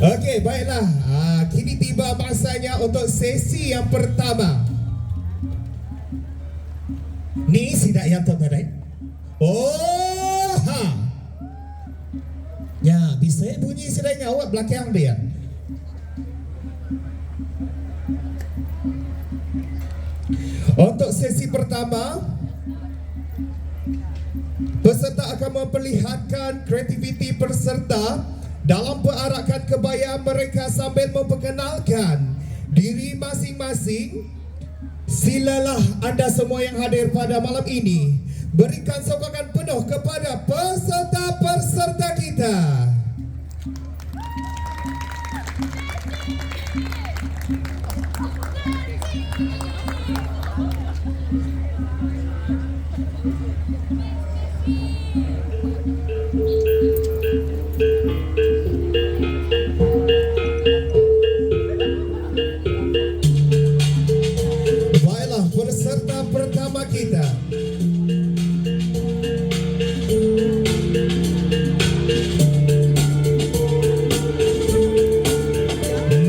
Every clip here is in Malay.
Okey, baiklah. Kini tiba masanya untuk sesi yang pertama. Ni sidak yang tu tadi. Oh, ha. Ya, bisa bunyi sidaknya awak belakang dia. Untuk sesi pertama, peserta akan memperlihatkan kreativiti peserta dalam perarakan kebaya mereka sambil memperkenalkan diri masing-masing. Silalah anda semua yang hadir pada malam ini berikan sokongan penuh kepada peserta-peserta kita. Baiklah, peserta pertama kita.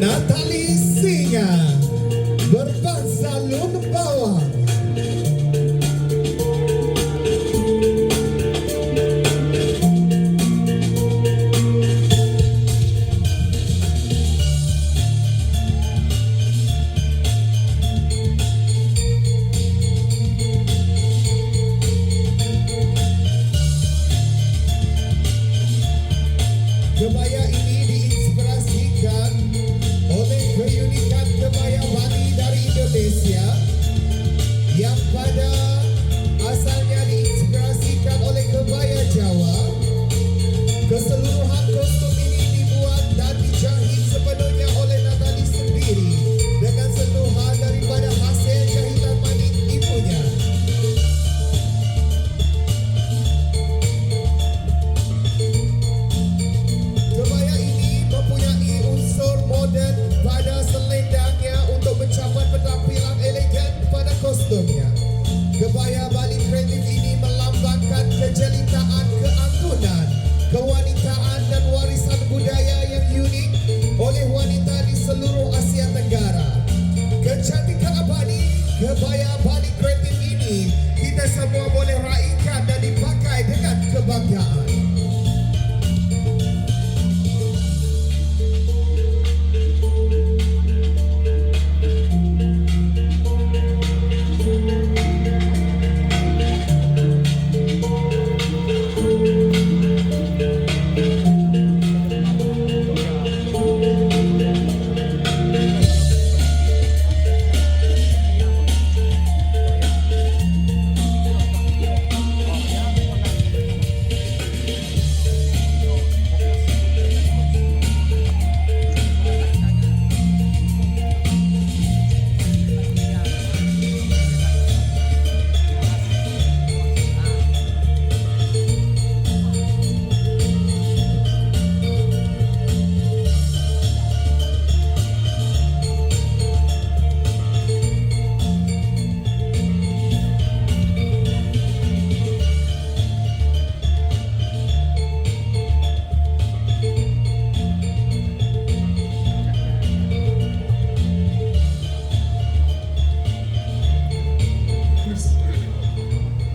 Natali Singa berbangsa Lun Bawang. Kebaya ini diinspirasikan oleh keunikan kebaya Bali dari Indonesia yang pada asalnya diinspirasikan oleh kebaya Jawa. Keseluruhan kostum ini dibuat dan dijahit sepenuhnya oleh Natali sendiri dengan sentuhan daripada hasil jahitan manik ibunya. Kebaya ini mempunyai unsur moden pada selendangnya untuk mencapai penampilan elegan pada kostumnya. Kebaya Bali kreatif ini melambangkan kejelitaan, keanggunan, kewanitaan dan warisan budaya yang unik oleh wanita di seluruh Asia Tenggara. Kecantikan abadi kebaya Bali kreatif ini kita semua boleh raikan dan dipakai dengan kebanggaan.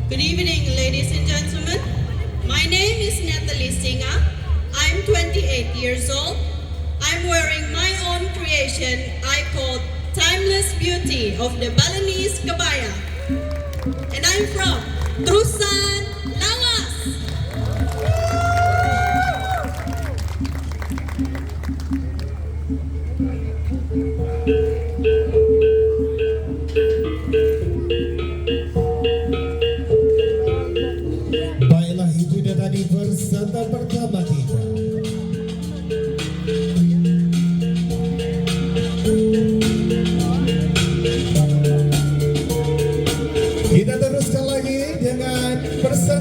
Good evening, ladies and gentlemen. My name is Natali Singa. I'm 28 years old. I'm wearing my own creation I call Timeless Beauty of the Balinese Kebaya. And I'm from Trusan, Lawas. Baiklah, itu dia tadi peserta pertama kita. Kita teruskan lagi dengan peserta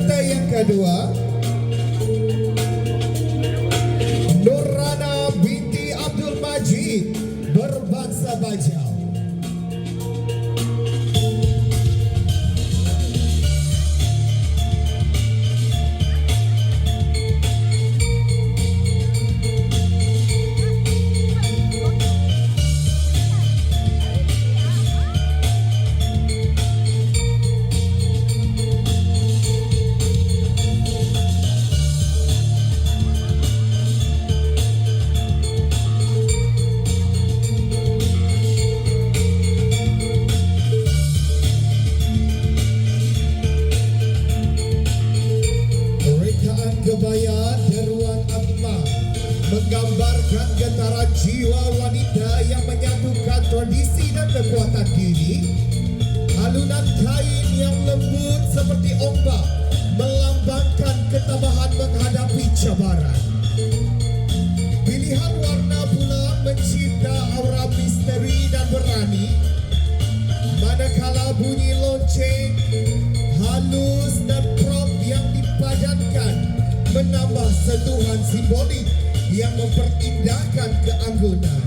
memancarkan getaran jiwa wanita yang menyatukan tradisi dan kekuatan diri. Alunan kain yang lembut seperti ombak melambangkan ketabahan menghadapi cabaran. Pilihan warna pula mencipta aura misteri dan berani. Manakala bunyi lonceng halus dan prop yang dipadankan menambah sentuhan simbolik yang memperindahkan keanggunan.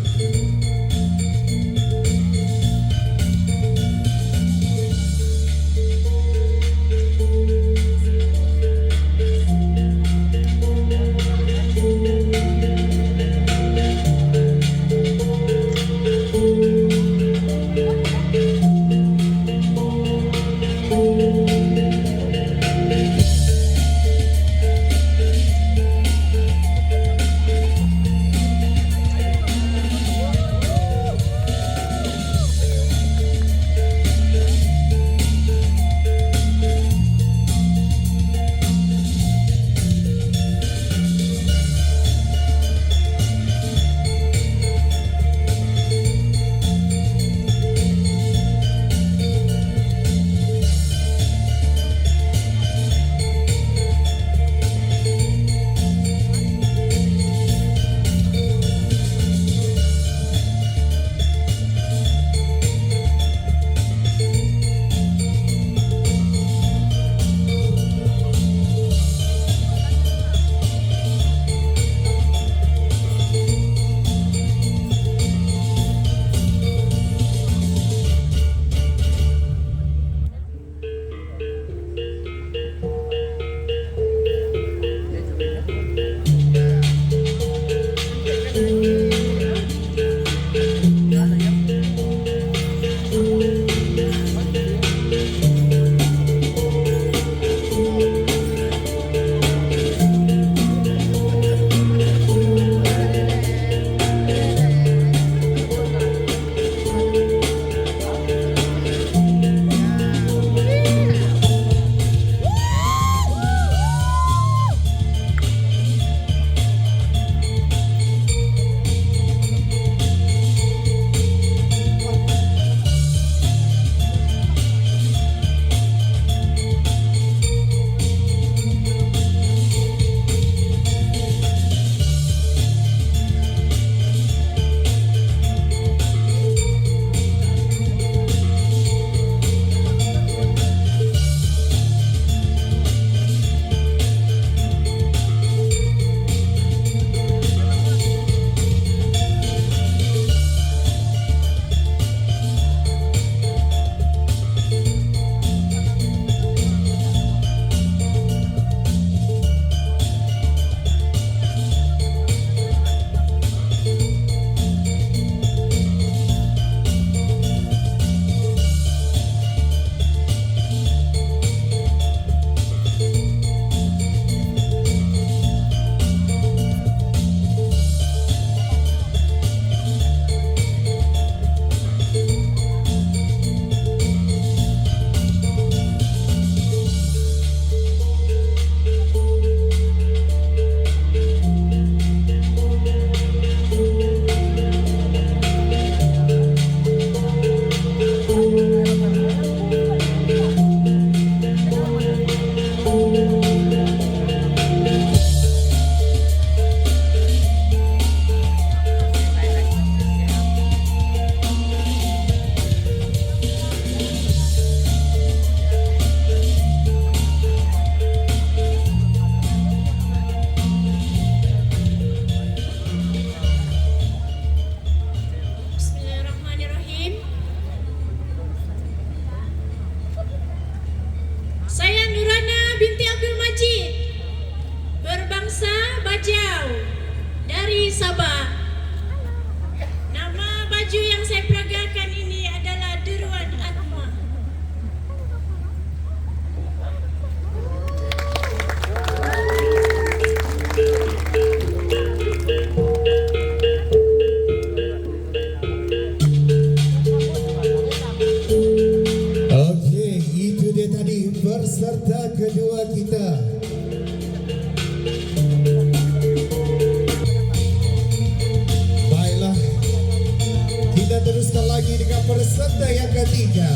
peserta yang ketiga.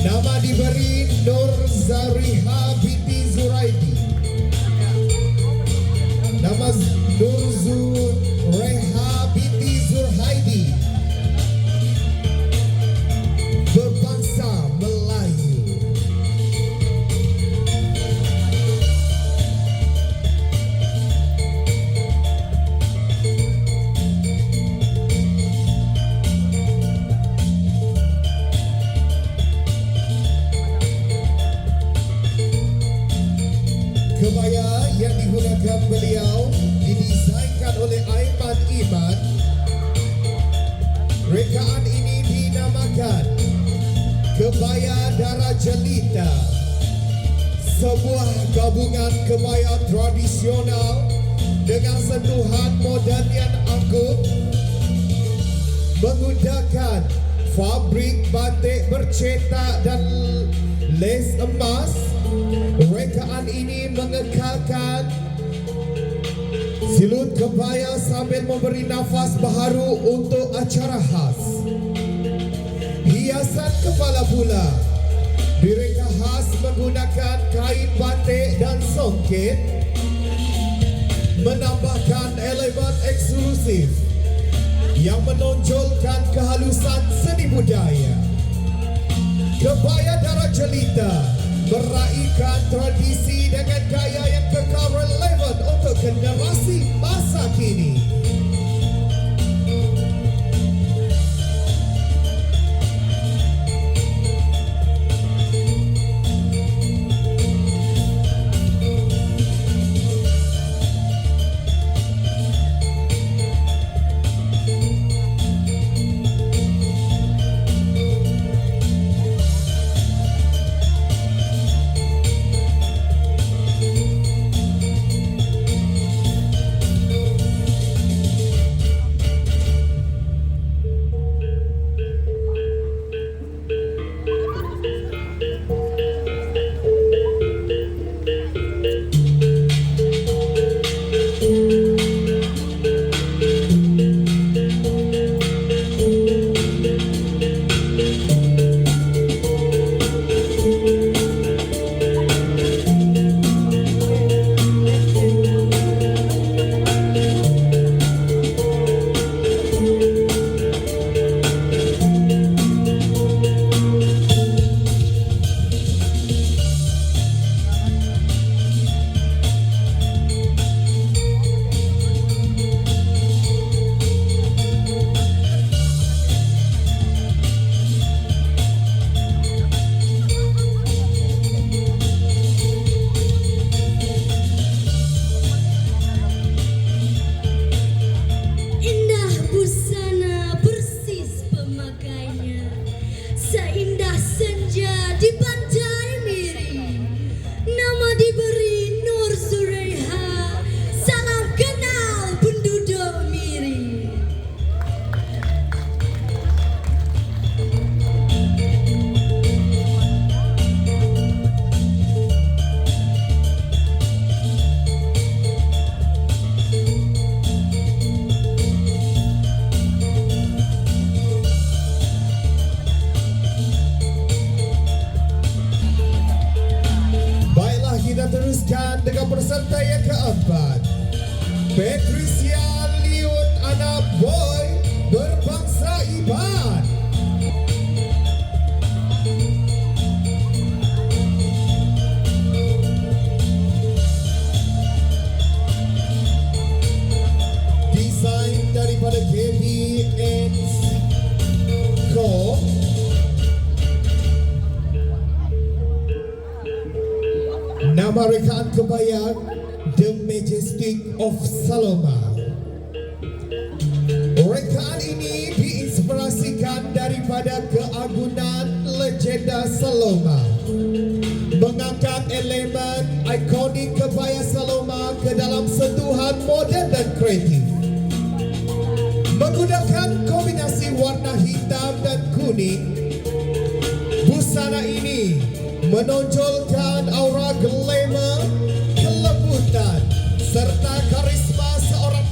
Nama diberi Nur Zariha binti Zuraidi. Nama Nur Zureha binti Zurhaidi. Berbangsa Melayu. Kebaya yang digunakan beliau didesainkan oleh Aiman Iman. Rekaan ini dinamakan Kebaya Darah Jelita, sebuah gabungan kebaya tradisional dengan sentuhan moden yang anggun, menggunakan fabrik batik bercetak dan les emas. Rekaan ini mengekalkan silut kebaya sambil memberi nafas baharu untuk acara khas. Hiasan kepala pula direka khas menggunakan kain batik dan songket, menambahkan elemen eksklusif yang menonjolkan kehalusan seni budaya. Kebaya Darah Jelita meraihkan tradisi dengan gaya yang kekal relevan untuk generasi masa kini. Teruskan dengan peserta yang keempat, Patricia Liun anak boy berbangsa Iban. Desain daripada KBN Co. Nama rekaan kebaya The Majestic of Saloma. Rekaan ini diinspirasikan daripada keagungan legenda Saloma, mengangkat elemen ikonik kebaya Saloma ke dalam sentuhan moden dan kreatif, menggunakan kombinasi warna hitam dan kuning. Busana ini menonjolkan aura glamour, kelembutan serta karisma seorang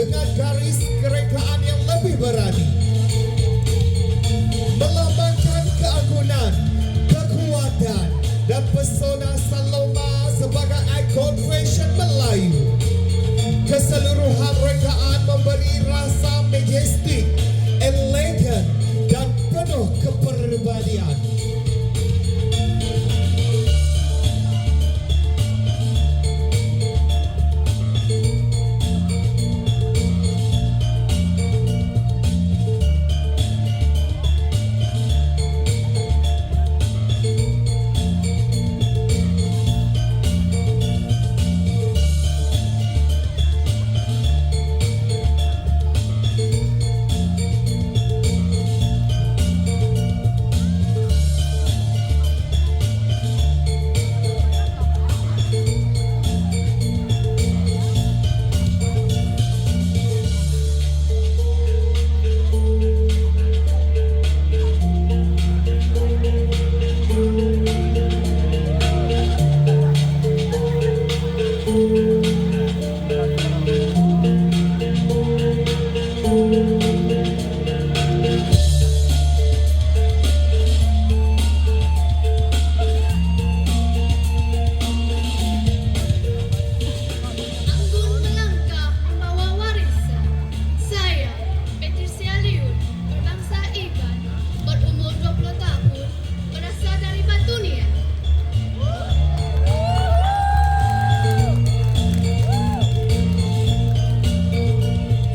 dengan garis kerekaan yang lebih berani, melambangkan keagungan, kekuatan dan pesona Saloma sebagai ikon fashion Melayu. Keseluruhan rekaan memberi rasa majestik, elegan dan penuh kepribadian.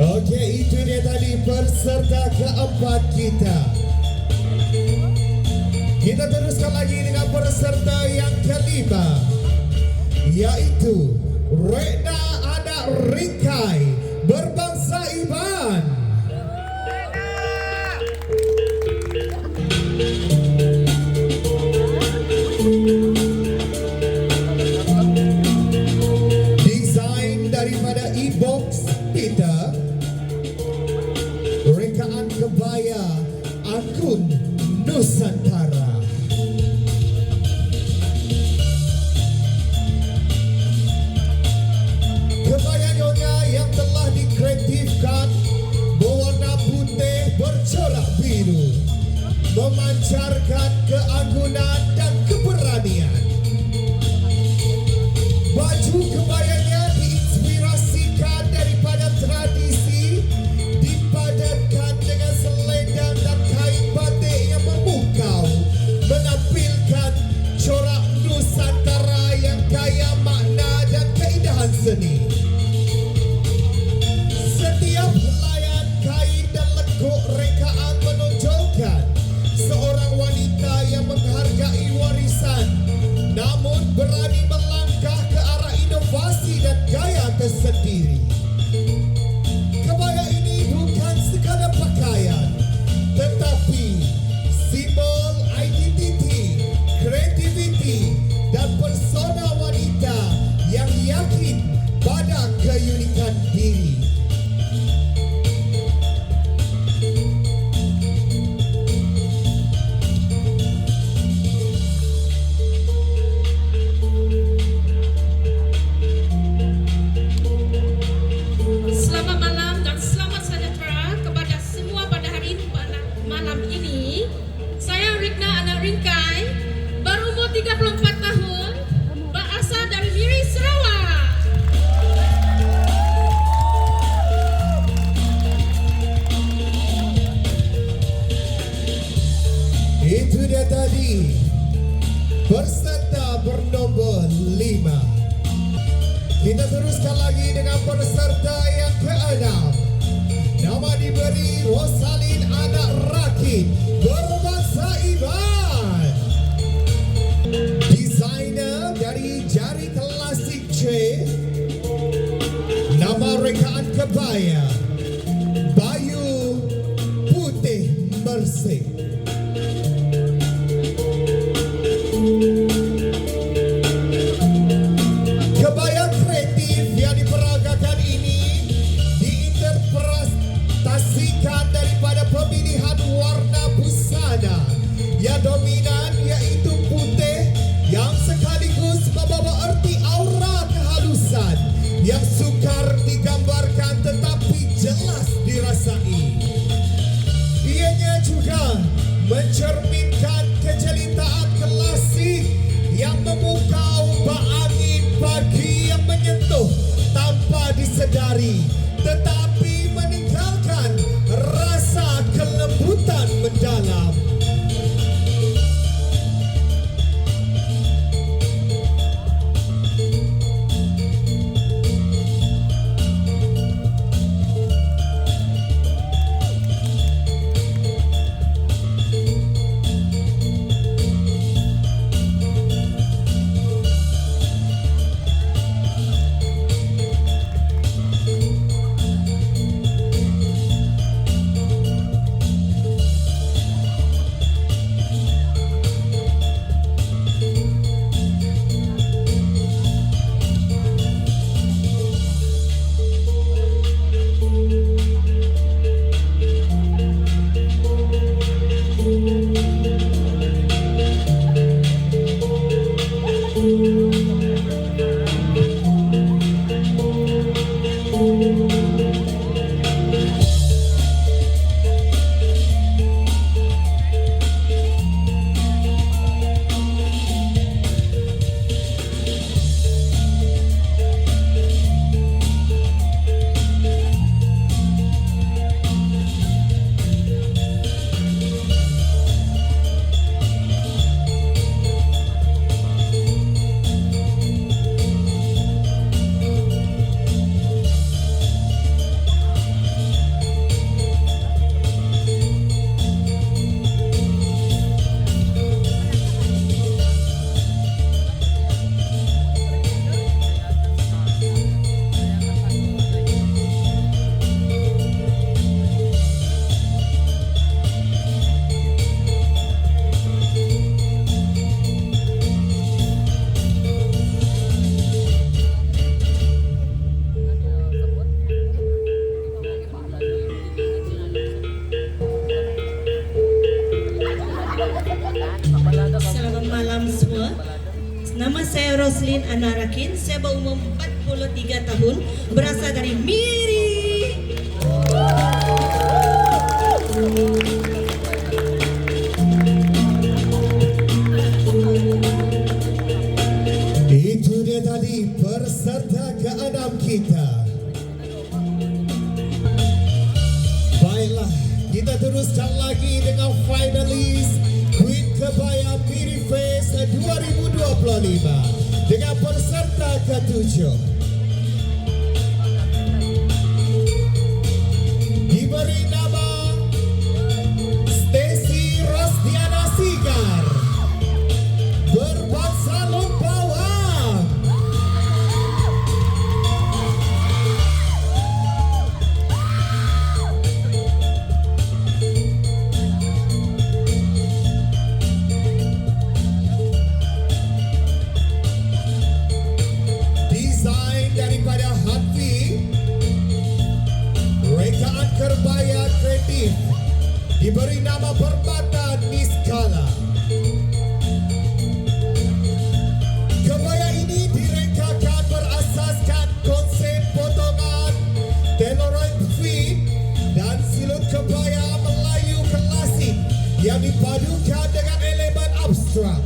Okey, itu dia tadi peserta keempat kita. Kita teruskan lagi dengan peserta yang kelima, yaitu Rena anak Ringkai berbangsa Iban. Desain daripada e-box kita, rekaan kebaya akun Nusantara. Kebaya nyonya yang telah dikreatifkan berwarna putih bercorak biru, memancarkan keagungan dan keberanian. Baju kebayanya diinspirasikan daripada tradisi, dipadankan dengan selendang dan kain batik yang memukau, menampilkan corak Nusantara yang kaya makna dan keindahan seni. Setiap helaian kain dan lekuk rekaan menonjolkan seorang wanita yang menghargai warisan, namun berani melangkah ke arah inovasi dan gaya tersendiri. Kebaya ini bukan sekadar pakaian, tetapi simbol identiti, kreativiti dan persona wanita yang yakin pada keunikan diri. Selamat malam dan selamat sejahtera kepada semua pada hari ini, malam ini. Saya Rena anak Ringkai, berumur 34 tahun, berasal dari Miri, Sarawak. Itu dia tadi peserta bernombor 5. Kita teruskan lagi dengan peserta yang ke-6. Nama diberi Rosalin anak Rakit berbangsa Iban. Desainer dari jari klasik C. Nama rekaan kebaya Bayu Putih Mersik. Kebaya kreatif yang diperagakan ini diinterpretasikan daripada pemilihan warna busana yang dominan, iaitu putih yang sekaligus membawa erti aura kehalusan yang sukar digambarkan tetapi mencerminkan kejelitaan klasik yang memukau bak angin pagi yang menyentuh tanpa disedari, tetapi meninggalkan rasa kelembutan mendalam. Selamat malam semua. Nama saya Roslyn Anarakin, saya berumur 43 tahun, berasal dari Miri. Itu dia tadi peserta ke-6 kita. Baiklah, kita teruskan lagi dengan finalis Queen Kebaya Miri Fest 2025 dengan peserta ke-7. Diberi nama Stacy Rosdiana Sigar, berbangsa Lompawang. Desain daripada Hatfi, rekaan kerbaya kreatif, diberi nama Permata Niskala. Kebaya ini direkakan berasaskan konsep potongan Telluride feed dan silut kebaya Melayu klasik yang dipadukan dengan elemen abstrak.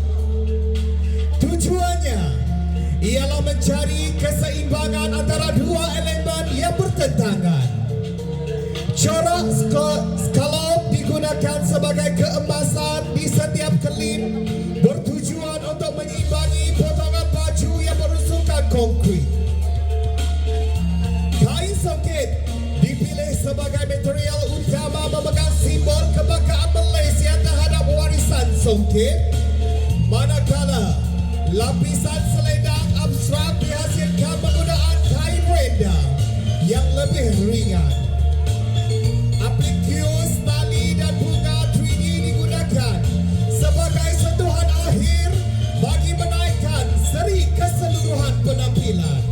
Tujuannya ialah mencari keseimbangan antara dua elemen yang bertentangan. Corak skalop digunakan sebagai keemasan di setiap kelip, bertujuan untuk menyeimbangi potongan baju yang berunsurkan konkrit. Kain songket dipilih sebagai material utama memegang simbol kebanggaan Malaysia terhadap warisan songket, manakala lapisan selendang abstrak dihasilkan menggunakan kain renda yang lebih ringan. Aplikius, tali dan bunga 3D digunakan sebagai sentuhan akhir bagi menaikkan seri keseluruhan penampilan.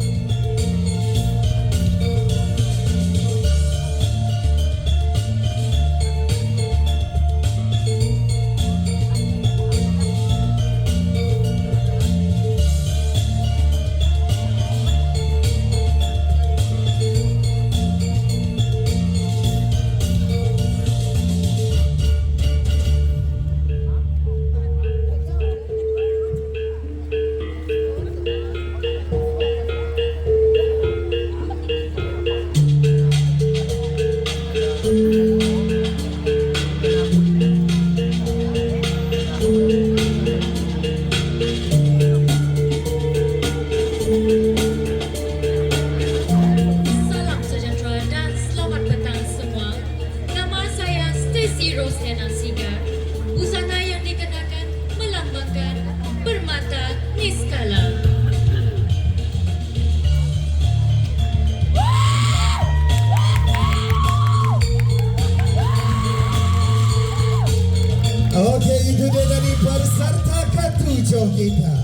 kita.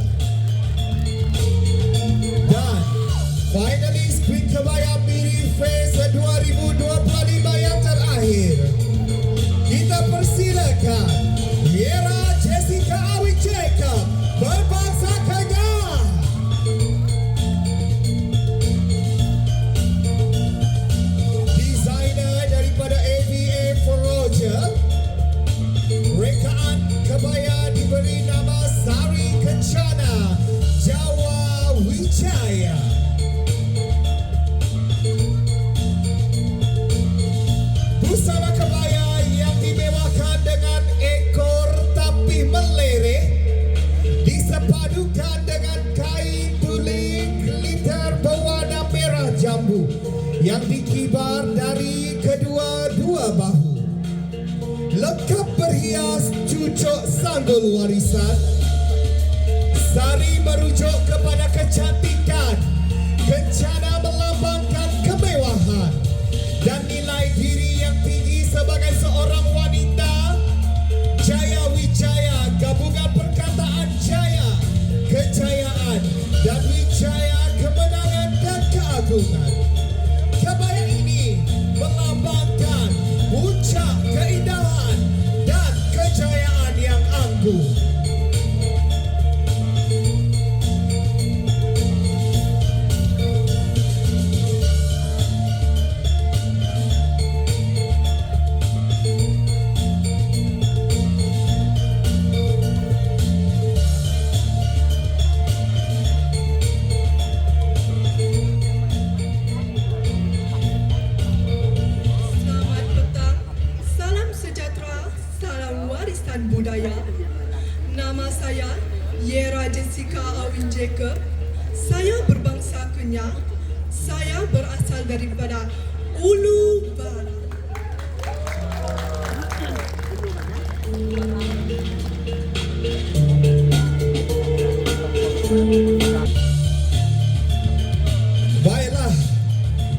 Dan finalis Queen Kebaya Miri Face 2025 yang terakhir, kita persilakan Yera Jessica Awi Jacob berbangsakannya. Desainer daripada AVA Forager, rekaan kebaya diberi nama Sari Kencana Jawa Wijaya. Busana kebaya yang dimewakan dengan ekor tapi meleleh, disepadukan dengan kain tuling glitter berwarna merah jambu yang dikibar dari kedua-dua bahu. Lengkap berhias cucuk sanggul warisan. Sari merujuk kepada kecantikan, Kencana melambangkan kemewahan dan nilai diri yang tinggi sebagai seorang wanita. Jaya Wijaya, gabungan perkataan jaya, kejayaan, dan wijaya, kemenangan dan keagungan. Kebaya ini melambangkan puncak keindahan dan kejayaan yang anggun. Selamat petang, salam sejahtera, salam warisan budaya. Nama saya Yera Jessica Awin Jacob. Saya berbangsa Kenyang. Saya berasal daripada Ulu Barat. Baiklah,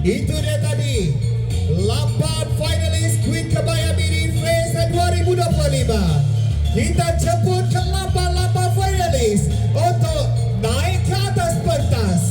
itu dia tadi 8 finalis Queen Kebaya Miri Face 2025. Kita jemput ke 8 finalis untuk naik ke atas pentas.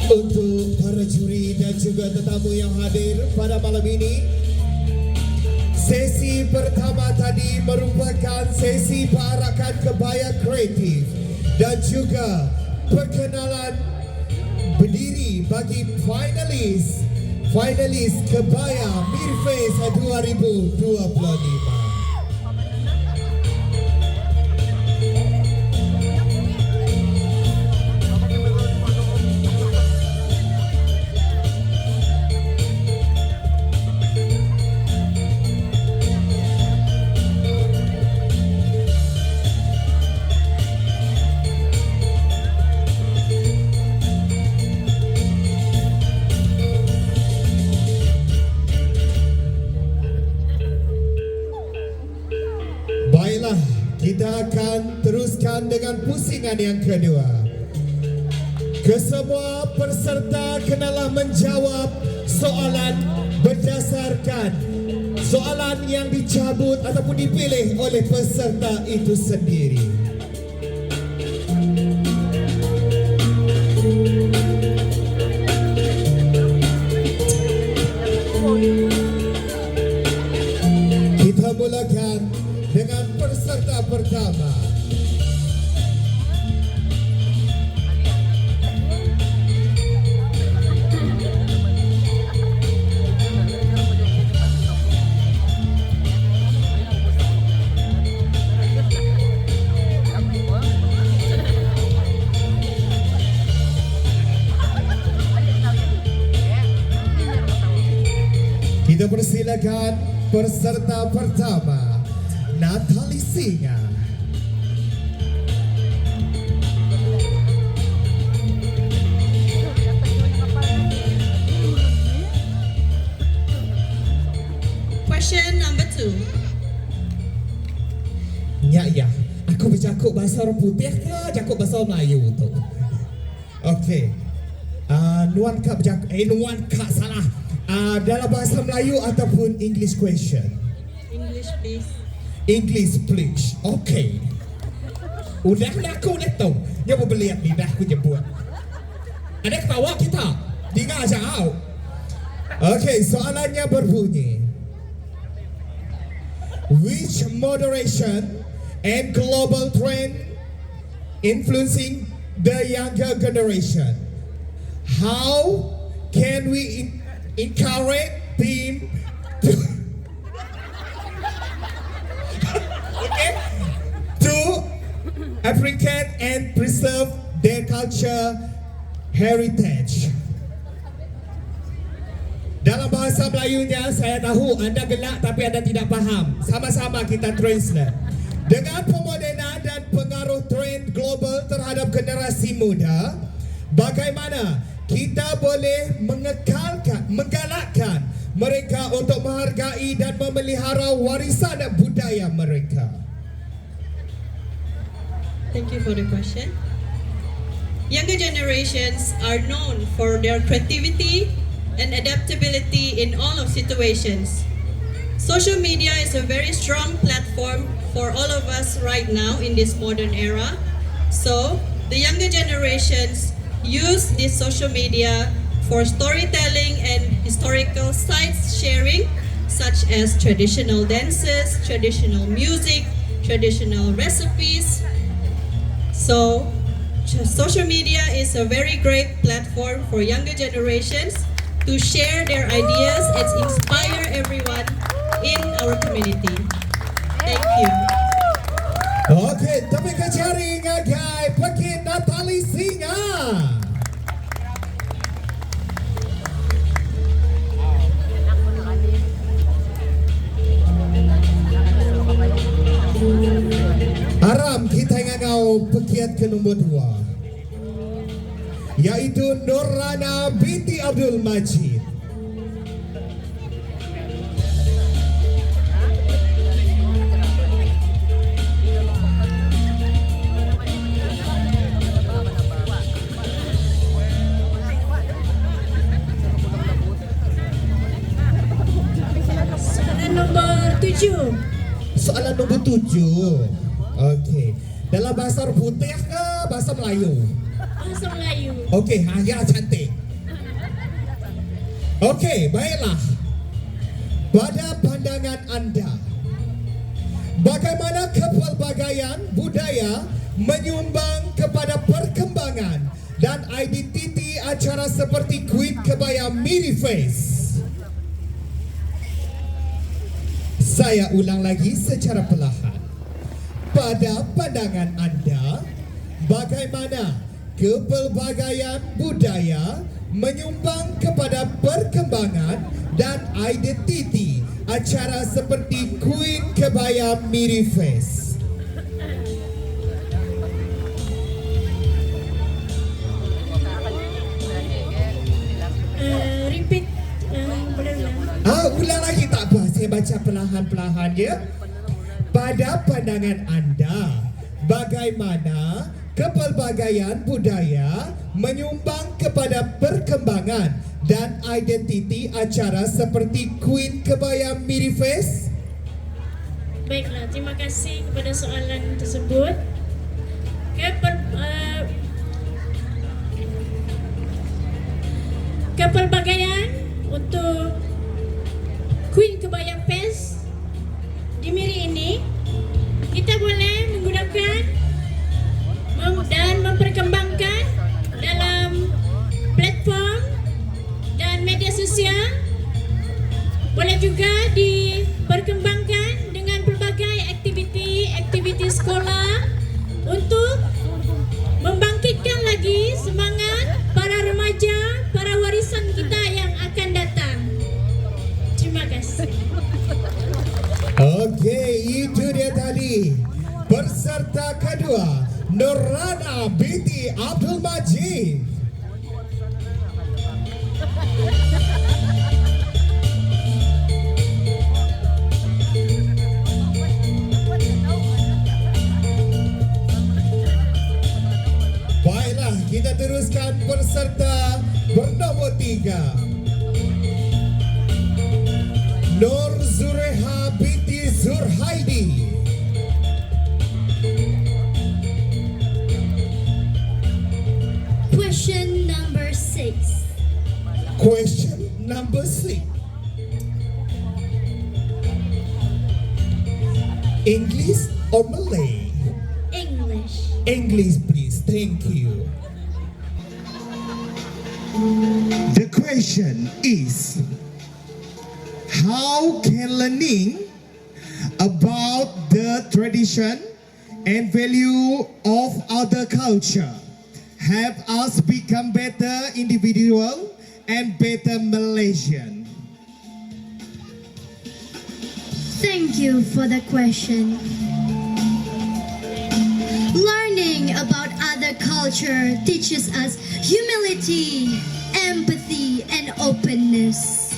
Untuk para juri dan juga tetamu yang hadir pada malam ini, sesi pertama tadi merupakan sesi perarakan kebaya kreatif dan juga perkenalan berdiri bagi finalis kebaya Miri Face 2025. Baiklah, kita akan teruskan dengan pusingan yang kedua. Kesemua peserta kenalah menjawab soalan berdasarkan soalan yang dicabut ataupun dipilih oleh peserta itu sendiri. Kita mulakan dengan peserta pertama. Kita persilakan peserta pertama, Natalie Singa. Question number 2. Ya, aku bercakap bahasa orang putih ke cakap bahasa Melayu tu? Okey. Nuan Kak bercakap, Nuan Kak salah. Dalam bahasa Melayu ataupun English question? English, please. English please. Okey. Udah aku dah tahu. Dia berbeliat lidah aku jemput. Ada ketawa kita. Dengar jauh. Okey, soalannya berbunyi. Which moderation and global trend influencing the younger generation? How can we encourage them to okay, to African and preserve their culture heritage? Dalam bahasa Melayunya saya tahu anda gelak tapi anda tidak faham. Sama-sama kita translate. Dengan pemodenan dan pengaruh trend global terhadap generasi muda, bagaimana kita boleh menggalakkan mereka untuk menghargai dan memelihara warisan budaya mereka? Thank you for the question. Younger generations are known for their creativity and adaptability in all of situations. Social media is a very strong platform for all of us right now in this modern era. So, the younger generations use this social media for storytelling and historical sites sharing, such as traditional dances, traditional music, traditional recipes. So, social media is a very great platform for younger generations to share their ideas and inspire everyone in our community. Thank you. Okey, tapi kecari ngagai pakai Natalie Singa. Aram kita ngau pekiat ke nombor 2. Yaitu Nurrana binti Abdul Majid. Soalan nombor 7. Soalan nombor 7. Okey. Dalam bahasa putih ke bahasa Melayu? Bahasa Melayu. Okey, ya cantik. Okey, baiklah. Pada pandangan anda, bagaimana kepelbagaian budaya menyumbang kepada perkembangan dan identiti acara seperti kuit kebaya Miri Face? Saya ulang lagi secara perlahan. Pada pandangan anda, bagaimana kepelbagaian budaya menyumbang kepada perkembangan dan identiti acara seperti kuit kebaya Miri Face? Repeat. Boleh ulang. Ulang lagi tak apa. Saya baca perlahan-perlahan ya. Pada pandangan anda, bagaimana kepelbagaian budaya menyumbang kepada perkembangan dan identiti acara seperti kuit kebaya Miri Face? Baiklah, terima kasih kepada soalan tersebut. Kepelbagaian untuk Queen Kebaya Fest di Miri ini, kita boleh menggunakan dan memperkembangkan dalam platform dan media sosial. Boleh juga diperkembangkan dengan pelbagai aktiviti sekolah untuk membangkitkan lagi semangat para remaja, para warisan kita yang akan datang. Terima kasih. Okey, itu dia tadi peserta kedua, Nurrana binti Abdul Majid. Baiklah, kita teruskan peserta bernomor 3. Nur Zureha binti Zurhaidi. Question number 6. Question number 6. English or Malay? English. English, please. Thank you. The question is, how can learning about the tradition and value of other culture help us become better individual and better Malaysian? Thank you for the question. Learning about other culture teaches us humility, empathy, and openness.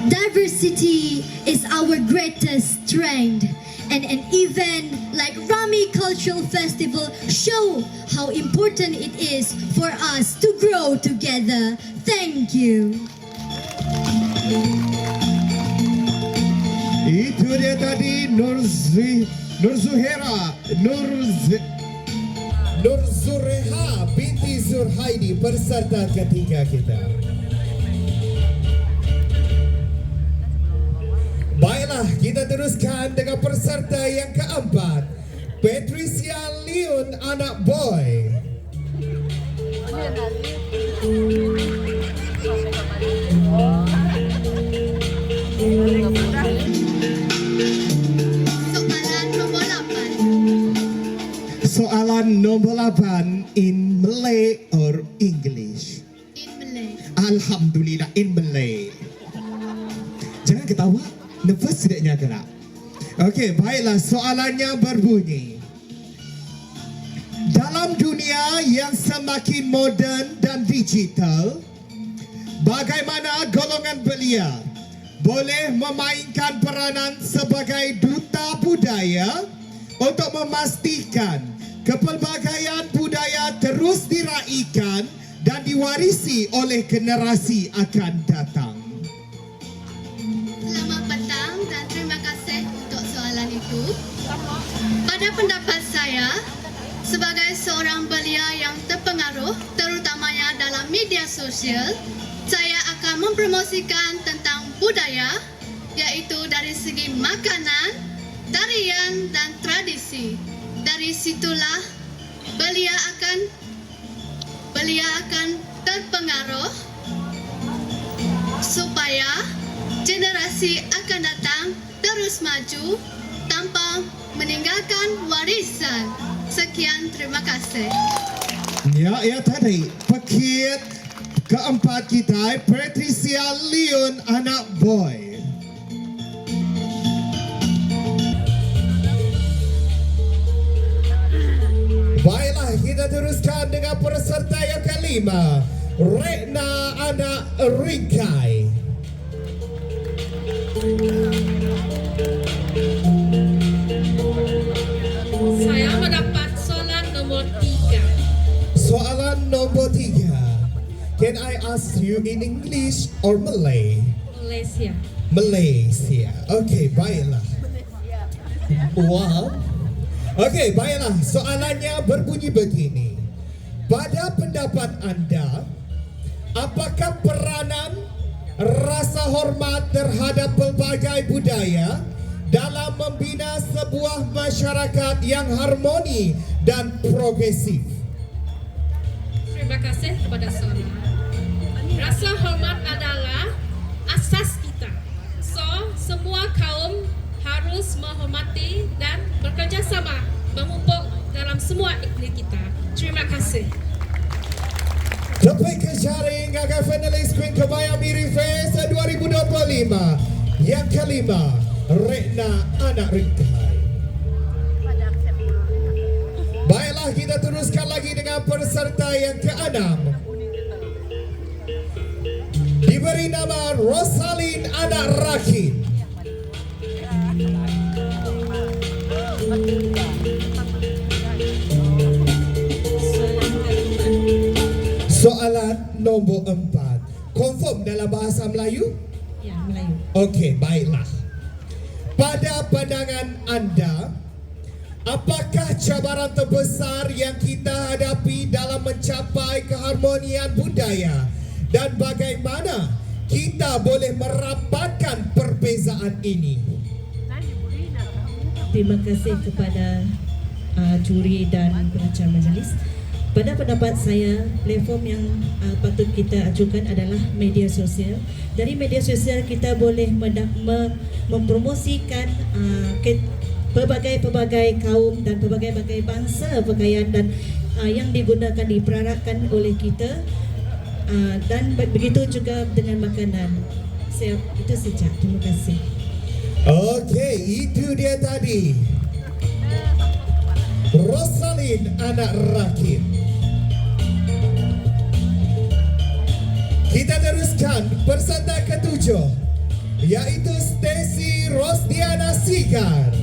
Diversity is our greatest strength, and an event like Rami Cultural Festival show how important it is for us to grow together. Thank you. Itu dia tadi Nur Zureha binti Zurhaidi, peserta ketiga kita. Baiklah, kita teruskan dengan peserta yang keempat, Patricia Leon, anak boy. Soalan nombor 8 in Malay or English? In Malay. Alhamdulillah, in Malay. Jangan ketawa, nafas sediknya gerak. Okey, baiklah, soalannya berbunyi. Dalam dunia yang semakin moden dan digital, bagaimana golongan belia boleh memainkan peranan sebagai duta budaya untuk memastikan kepelbagaian budaya terus diraikan dan diwarisi oleh generasi akan datang? Selamat petang dan terima kasih untuk soalan itu. Pada pendapat saya, sebagai seorang belia yang terpengaruh, terutamanya dalam media sosial, saya akan mempromosikan tentang budaya, yaitu dari segi makanan, tarian, dan tradisi. Dari situlah belia akan terpengaruh supaya generasi akan datang terus maju tanpa meninggalkan warisan. Sekian, terima kasih. Ya tadi pekit keempat kita, Patricia Leon, anak boy. Baiklah, kita teruskan dengan peserta yang kelima, Retna, anak Rikai. Saya mendapat soalan nomor 3. Soalan nombor 3. Can I ask you in English or Malay? Malaysia. Malaysia. Okey, baiklah. Wow. Okey, baiklah. Soalannya berbunyi begini. Pada pendapat anda, apakah peranan rasa hormat terhadap pelbagai budaya dalam membina sebuah masyarakat yang harmoni dan progresif? Terima kasih kepada soalan. Rasa hormat adalah asas kita. So, semua kaum harus menghormati dan bekerjasama memupuk dalam semua etnik kita. Terima kasih. Lebih ke jaring agar finalis Queen Kebaya Miri Fest 2025. Yang kelima, Retna Anak Ringkai. Baiklah, kita teruskan lagi dengan peserta yang keenam. Diberi nama Rosalin Anak Rakin. Soalan nombor 4. Confirm dalam bahasa Melayu? Ya, Melayu. Okey, baiklah. Pada pandangan anda, apakah cabaran terbesar yang kita hadapi dalam mencapai keharmonian budaya dan bagaimana kita boleh merapatkan perbezaan ini? Terima kasih kepada juri dan pengacara majlis. Pada pendapat saya, platform yang patut kita ajukan adalah media sosial. Dari media sosial kita boleh mempromosikan pelbagai kaum dan pelbagai bangsa pakaian dan yang digunakan diperarakan oleh kita, dan begitu juga dengan makanan. Itu saja. Terima kasih. Okey, itu dia tadi Rosalin Anak Rakin. Kita teruskan peserta ketujuh, iaitu Stacy Rosdiana Sigar.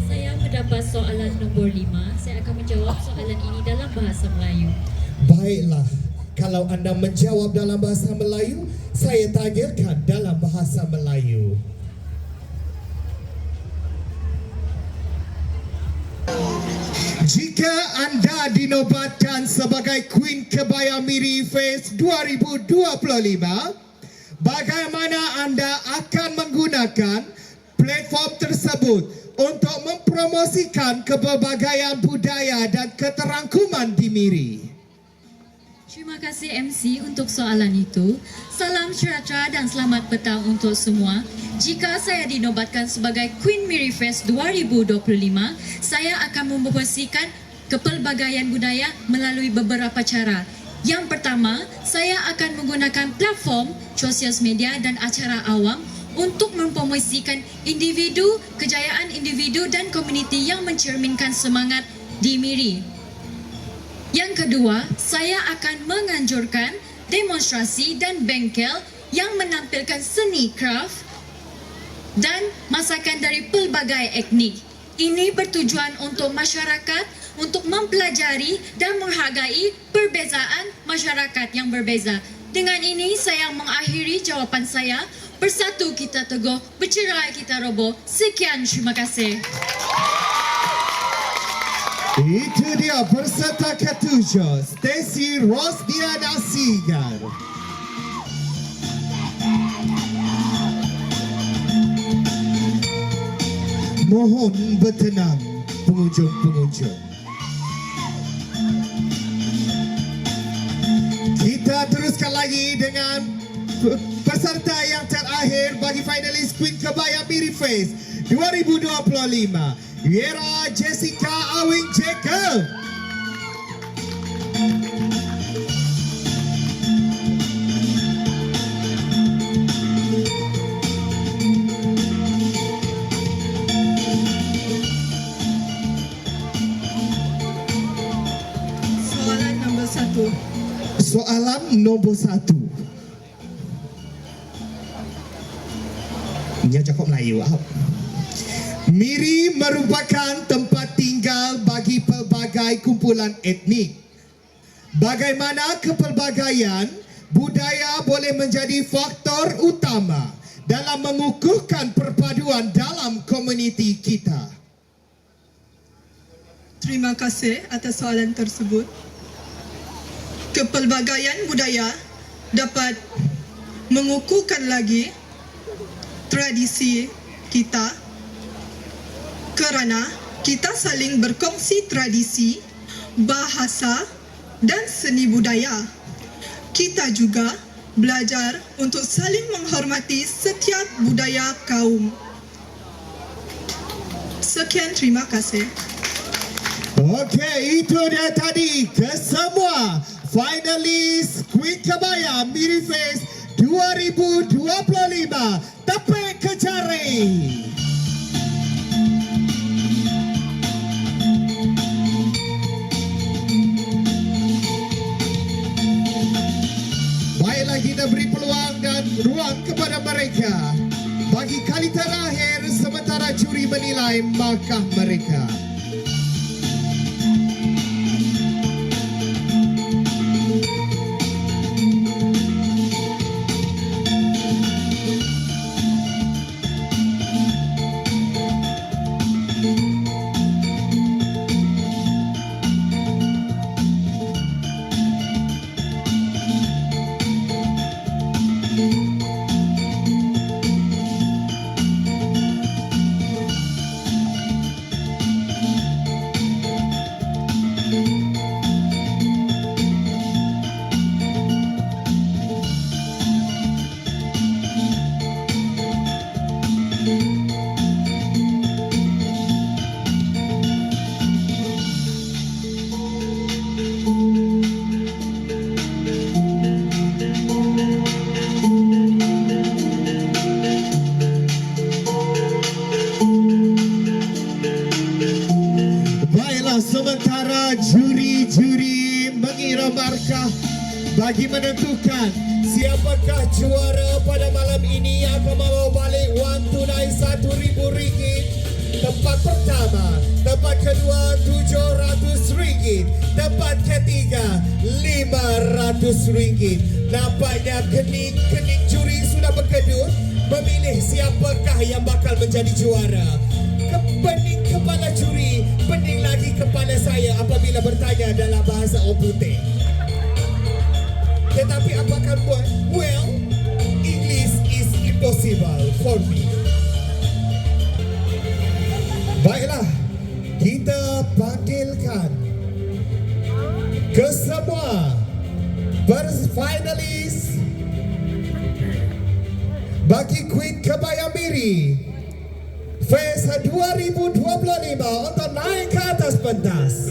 Saya mendapat soalan nombor 5. Saya akan menjawab soalan ini dalam bahasa Melayu. Baiklah, kalau anda menjawab dalam bahasa Melayu, saya tanyakan dalam bahasa Melayu. Jika anda dinobatkan sebagai Queen Kebaya Miri Fest 2025, bagaimana anda akan menggunakan platform tersebut untuk mempromosikan kepelbagaian budaya dan keterangkuman di Miri? Terima kasih MC untuk soalan itu. Salam sejahtera dan selamat petang untuk semua. Jika saya dinobatkan sebagai Queen Miri Fest 2025, saya akan mempromosikan kepelbagaian budaya melalui beberapa cara. Yang pertama, saya akan menggunakan platform sosial media dan acara awam untuk mempromosikan individu, kejayaan individu dan komuniti yang mencerminkan semangat di Miri. Yang kedua, saya akan menganjurkan demonstrasi dan bengkel yang menampilkan seni craft dan masakan dari pelbagai etnik. Ini bertujuan untuk masyarakat untuk mempelajari dan menghargai perbezaan masyarakat yang berbeza. Dengan ini saya mengakhiri jawapan saya. Bersatu kita teguh, bercerai kita roboh. Sekian, terima kasih. Itu dia peserta ketujuh, Stacy Rosdiana Sigar. Mohon bertenang pengunjung-pengunjung. Kita teruskan lagi dengan peserta yang terakhir bagi finalis Queen Kebaya Miri Fest 2025. Yera Jessica Awing Jacob. Soalan nombor 1. Soalan nombor 1. Dia cakap Melayu. Miri merupakan tempat tinggal bagi pelbagai kumpulan etnik. Bagaimana kepelbagaian budaya boleh menjadi faktor utama dalam mengukuhkan perpaduan dalam komuniti kita? Terima kasih atas soalan tersebut. Kepelbagaian budaya dapat mengukuhkan lagi tradisi kita kerana kita saling berkongsi tradisi, bahasa dan seni budaya. Kita juga belajar untuk saling menghormati setiap budaya kaum. Sekian, terima kasih. Okey, itu dia tadi kesemua finalis Queen Kebaya Miri Fest 2025. Tepik ke jari. Baiklah, kita beri peluang dan ruang kepada mereka. Bagi kali terakhir sementara juri menilai markah mereka. Sementara juri-juri mengira markah bagi menentukan siapakah juara pada malam ini yang akan membawa balik wang tunai RM1,000. Tempat pertama, tempat kedua RM700, tempat ketiga RM500. Nampaknya kening juri sudah berkedut memilih siapakah yang bakal menjadi juara. Pening kepala juri, pening lagi kepala saya apabila bertanya dalam bahasa orang putih. Tetapi apa akan buat? Well, English is impossible for me. Baiklah, kita panggilkan kesemua finalis bagi Queen Kebaya Miri Fest 2025 untuk naik ke atas pentas.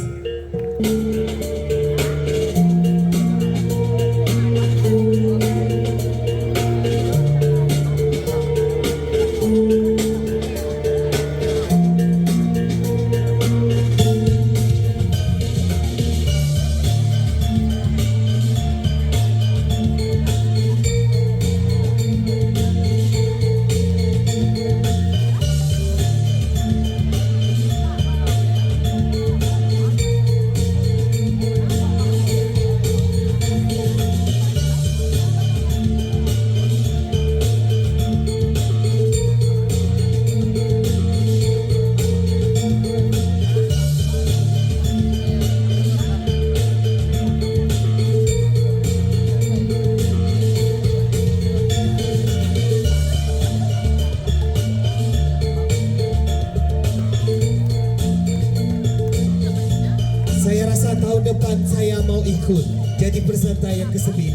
Saya rasa tahun depan saya mau ikut jadi peserta yang ke-9.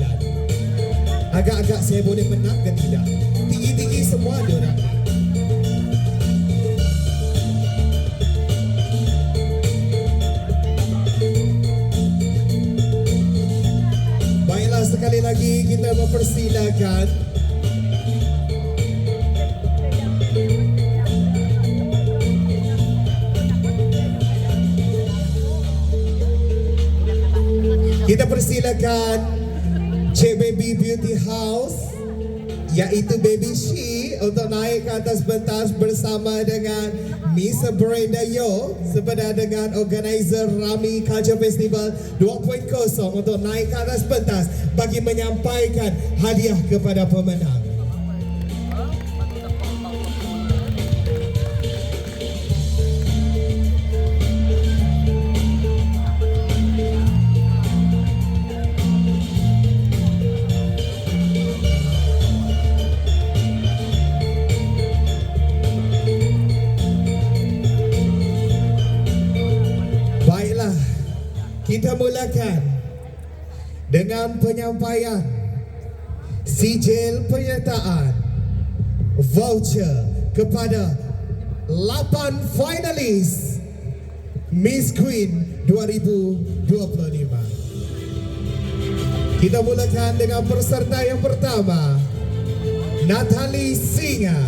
Agak-agak saya boleh menang ke tidak? Tinggi-tinggi semua diorang. Baiklah, sekali lagi kita mempersilakan kita persilakan Cik Baby Beauty House, iaitu Baby She, untuk naik ke atas pentas bersama dengan Miss Brenda Yo sepada dengan organizer Rami Culture Festival 2.0 untuk naik ke atas pentas bagi menyampaikan hadiah kepada pemenang. Kita mulakan dengan penyampaian sijil penyertaan voucher kepada 8 finalis Miss Queen 2025. Kita mulakan dengan peserta yang pertama, Natalie Singa.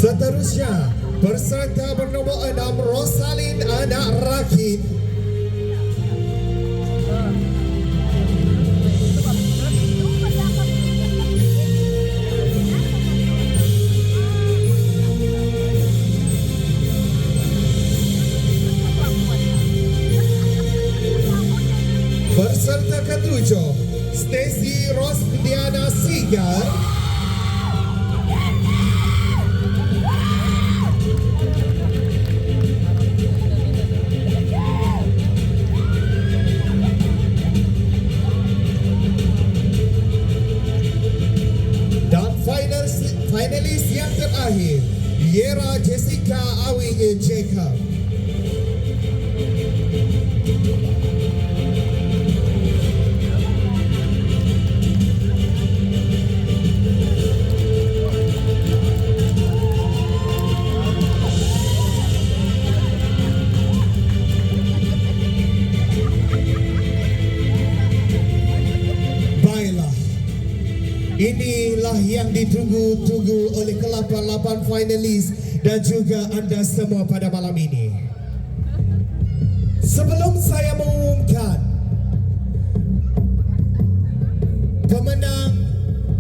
Seterusnya, peserta bernomor 6, Rosalin Anak Rakit. Peserta ketujuh, Stacy Rosdiana Sigar. Finalis yang terakhir, Yera Jessica Awiye Jacob. Baiklah, inilah yang ditunggu-tunggu oleh ke-8 finalis dan juga anda semua pada malam ini. Sebelum saya mengumumkan pemenang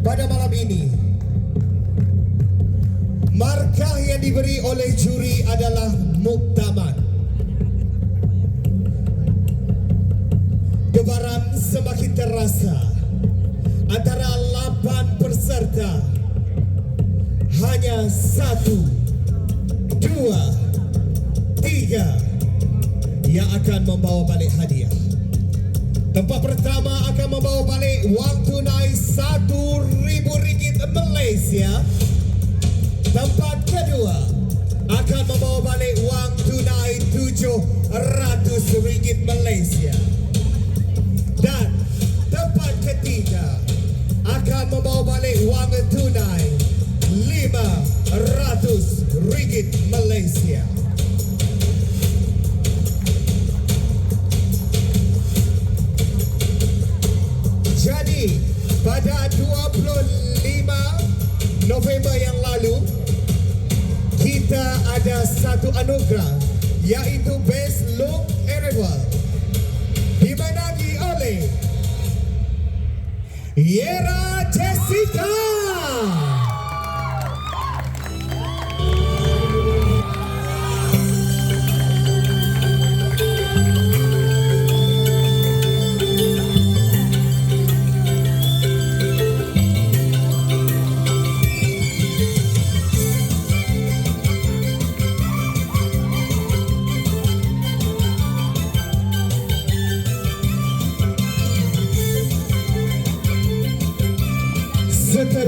pada malam ini, markah yang diberi oleh juri adalah muktamad. Debaran semakin terasa antara 8 peserta. Hanya 1, 2, 3 yang akan membawa balik hadiah. Tempat pertama akan membawa balik wang tunai RM1,000 Malaysia. Tempat kedua akan membawa balik wang tunai RM700 Malaysia. Dan tempat ketiga akan membawa balik wang tunai RM500 Malaysia. Jadi pada 25 November yang lalu kita ada satu anugerah, yaitu Best Look Arrival, dimenangi oleh Yera Jessica.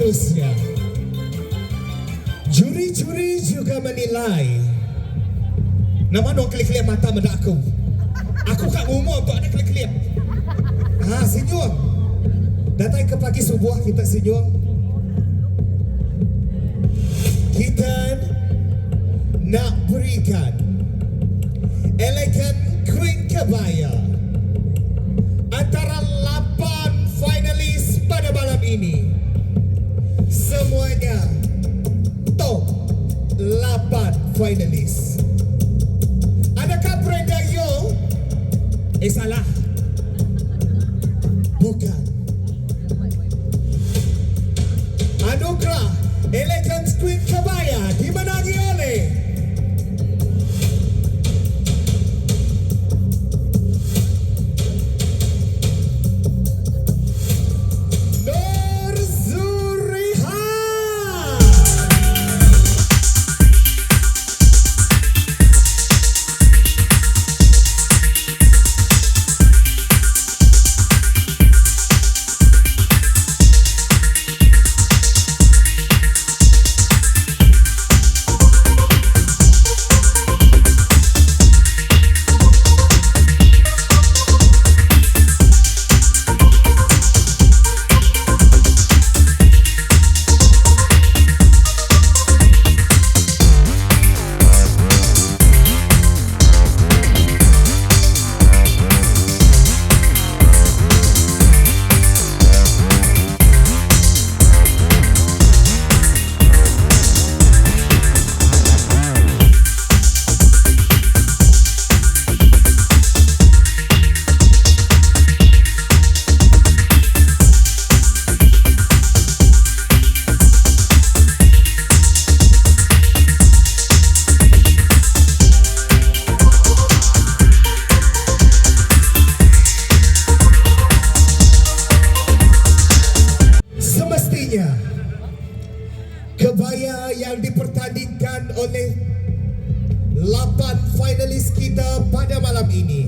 seterusnya, juri-juri juga menilai. Nama dong kelip-kelip mata mendak aku. Aku kat rumah untuk ada kelip-kelip. Senyum. Datang ke pagi subuh kita senyum. Kita nak berikan elegan Queen Kebaya antara 8 finalis pada malam ini. Semuanya top 8 finalis. Adakah Brenda Yo? Salah. Bukan. Anugerah Elegance Queen Kebaya dimenangi oleh Nur Zuriha. Semestinya kebaya yang dipertandingkan oleh 8 finalis kita pada malam ini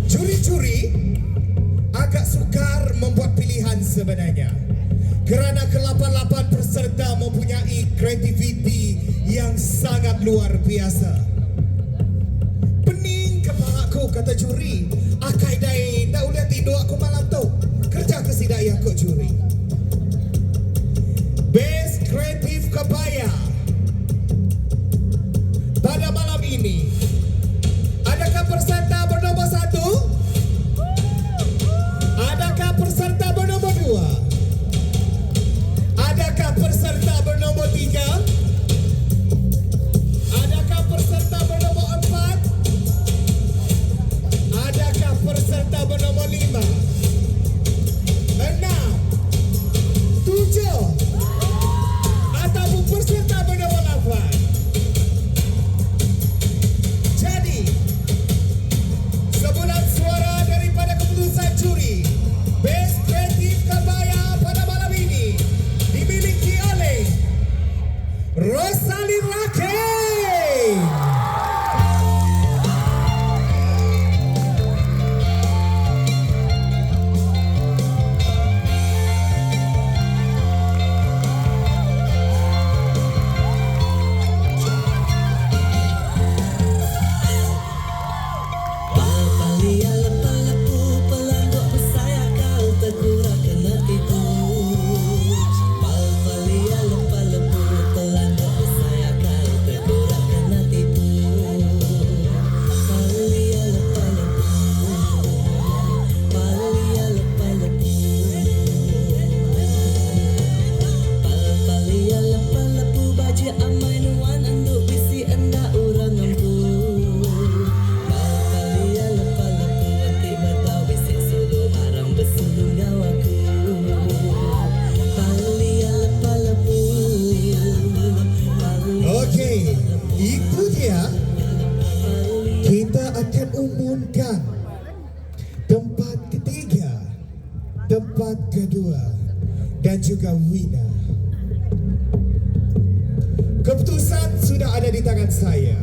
juri-juri agak sukar membuat pilihan sebenarnya kerana ke-8 peserta mempunyai kreativiti yang sangat luar biasa. Pening kepala aku, kata juri. Akai dai, dah ulihat tidur aku malam tu. Kerja ke sidai aku juri. Best Creative Kebaya pada malam ini. Adakah peserta bernombor 1? Adakah peserta bernombor 2? Adakah peserta bernombor 3? Adakah peserta bernombor 4? Adakah peserta bernombor 5? 6? 7? Ataupun peserta bernombor 8? Jadi, sebulan suara daripada keputusan juri Best Creative Kebaya pada malam ini dimiliki oleh Rosalyn Rakeem. Okey, itu dia. Kita akan umumkan tempat ketiga, tempat kedua dan juga winner. Keputusan sudah ada di tangan saya.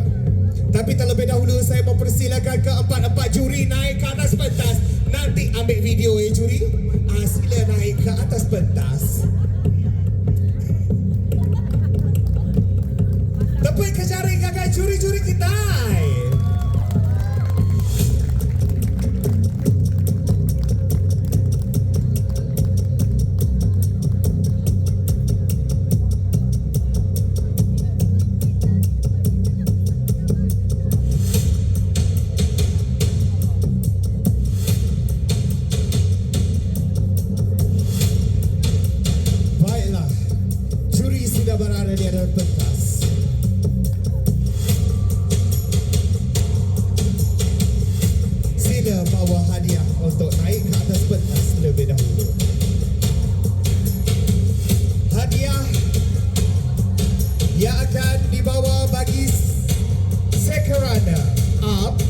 Tapi terlebih dahulu saya mempersilakan keempat-empat juri naik ke atas pentas. Nanti ambil video juri. Sila naik ke atas pentas. Tepuk kejari kakak juri-juri kita. Baiklah, juri sudah berada di atas pentas. Sila bawa hadiah untuk naik ke atas pentas terlebih dahulu. Hadiah yang akan dibawa bagi second runner up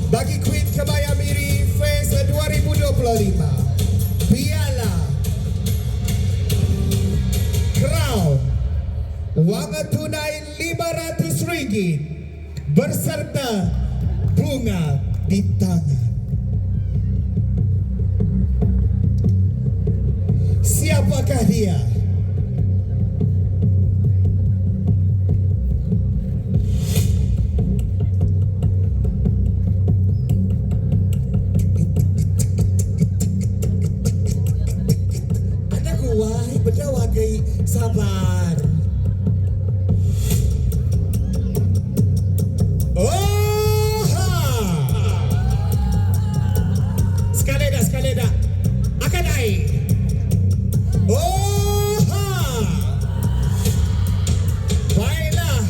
bagi Queen Kebaya Miri Fest 2025. Piala, crown, wang tunai RM500 berserta bunga di tangan. Siapakah dia? Anak wahai berdawa kei sabar. Sekali dah akan naik. Baiklah,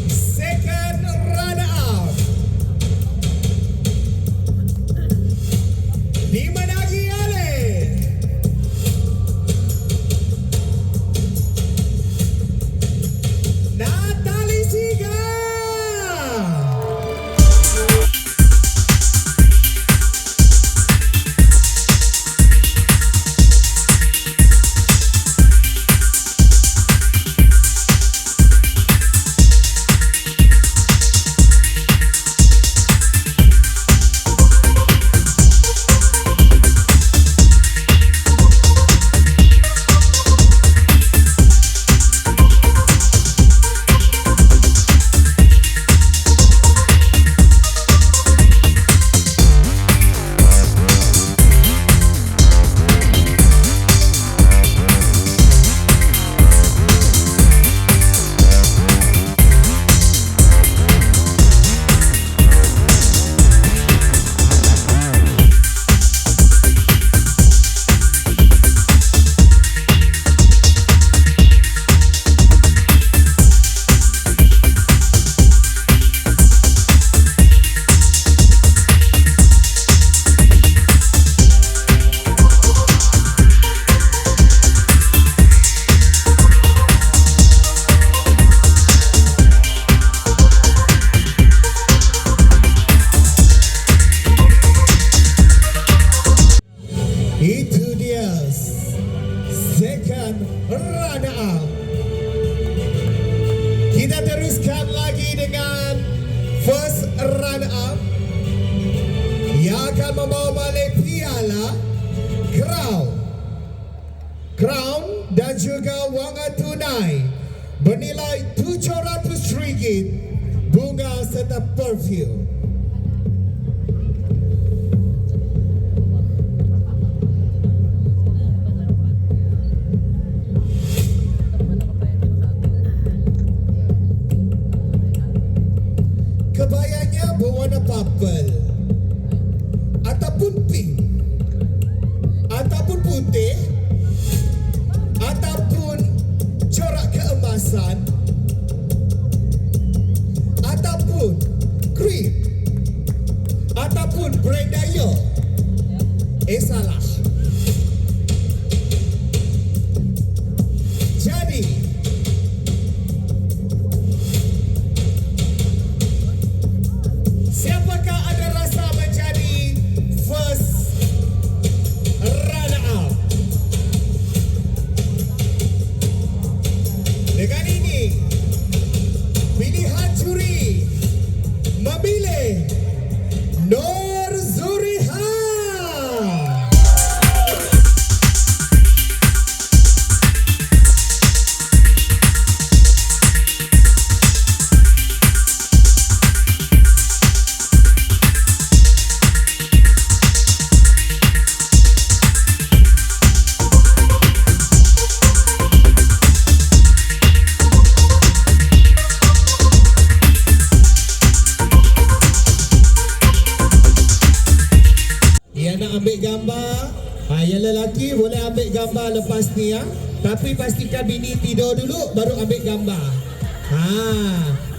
second runner up di mana lagi Ale? Natali Siga. Itu dia second runner up. Kita teruskan lagi dengan first runner up yang akan membawa balik piala, crown dan juga wang tunai bernilai RM700, bunga serta perfume. Kebayanya berwarna purple ataupun pink ataupun putih ataupun corak keemasan ataupun cream ataupun Brendaya. Salah. Jadi siapakah ada rasa menjadi first runner up? Dengan ini Yang lelaki boleh ambil gambar lepas ni ya. Tapi pastikan bini tidur dulu baru ambil gambar.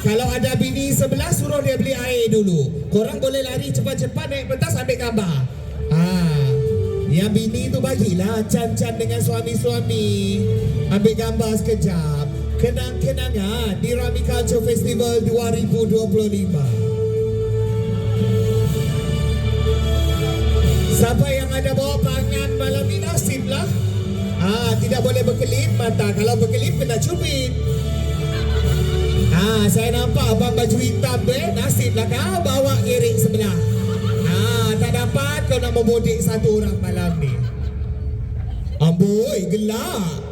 Kalau ada bini sebelah suruh dia beli air dulu. Korang boleh lari cepat-cepat naik pentas ambil gambar. Yang bini tu bagilah can-can dengan suami-suami. Ambil gambar sekejap. Kenang-kenangan di Rami Culture Festival 2025. Siapa yang ada bawa pangan malam ni nasiblah. Tidak boleh berkelip mata. Kalau berkelip kena cubit. Saya nampak abang baju hitam tu nasiblah kau bawa irik sebelah. Tak dapat kau nak membodik satu orang malam ni. Amboi, gelap.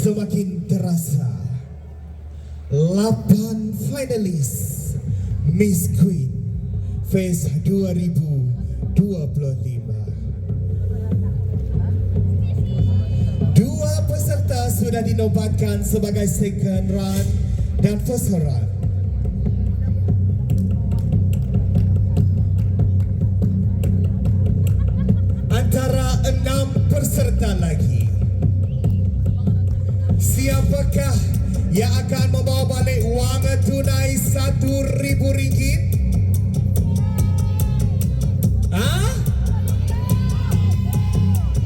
Semakin terasa 8 finalis Miss Queen Fest 2025. 2 peserta sudah dinobatkan sebagai second run dan first run. Antara 6 peserta lagi, siapakah yang akan membawa balik wang tunai RM1,000?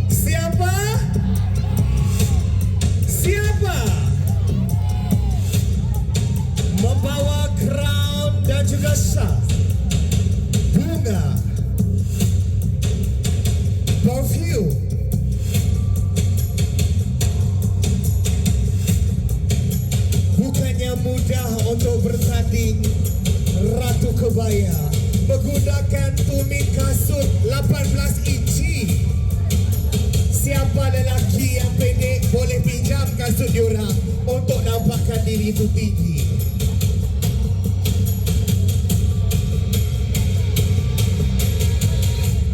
Siapa? Siapa? Membawa crown dan juga syal, bunga, perfume, mudah untuk bertanding. Ratu Kebaya menggunakan tunik kasut 18 inci. Siapa lelaki yang pendek boleh pinjam kasut diorang untuk nampakkan diri itu tinggi.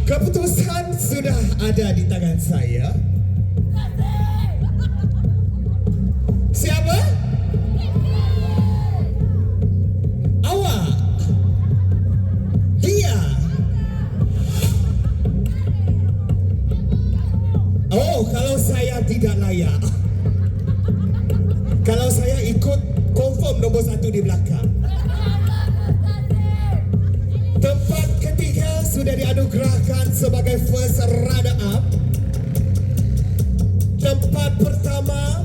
Keputusan sudah ada di tangan saya. Siapa? Kalau saya tidak layak, kalau saya ikut confirm nombor 1 di belakang. Tempat ketiga sudah dianugerahkan sebagai first runner up. Tempat pertama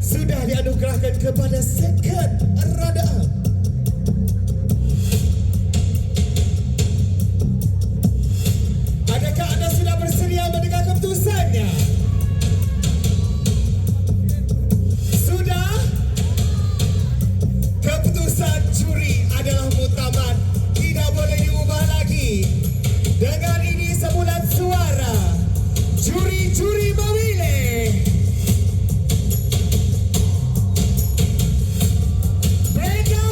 sudah dianugerahkan kepada second runner up. Adakah anda sudah bersedia mendengar keputusannya? Juri adalah muktamad, tidak boleh diubah lagi. Dengan ini sebulan suara, juri-juri memilih Brenda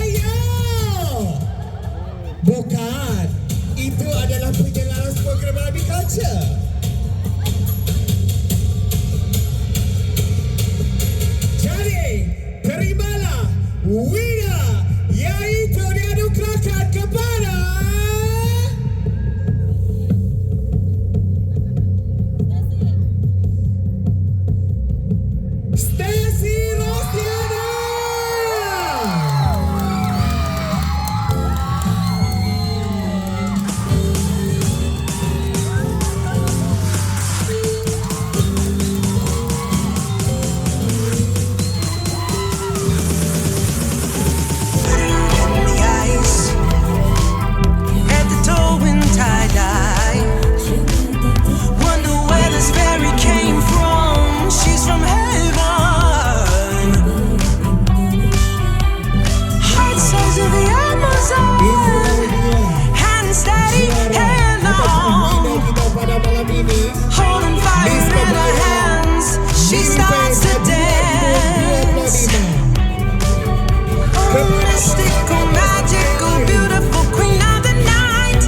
mystical, magical, beautiful queen of the night.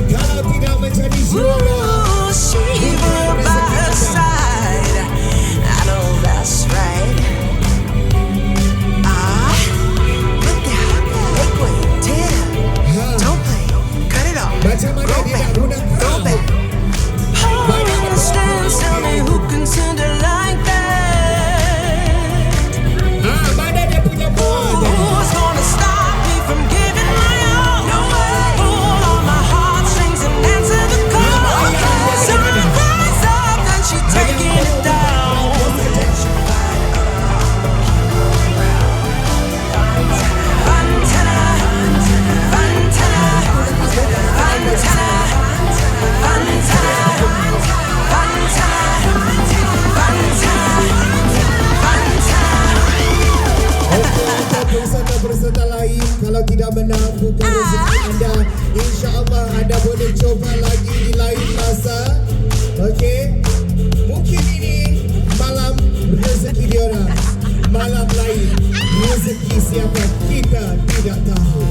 Kalau tidak menjadi juara, Ooh, Shiva by her side. I know that's right. Look out, make way, tear. Don't play, cut it off. macam mana Go dia back, nak guna go kau? back. Hold in the stands, tell me who can send it like that. Mana dia punya bola? Who's gonna stop me from giving my all? No way. Pull on my heartstrings and answer the call. Sun rise up, then she taking it down. Fantana, Fantana, Fantana, Peserta lain, kalau tidak menang bukan rezeki anda, insyaAllah anda boleh coba lagi di lain masa. Okey, mungkin ini malam rezeki diorang, malam lain rezeki siapa kita tidak tahu.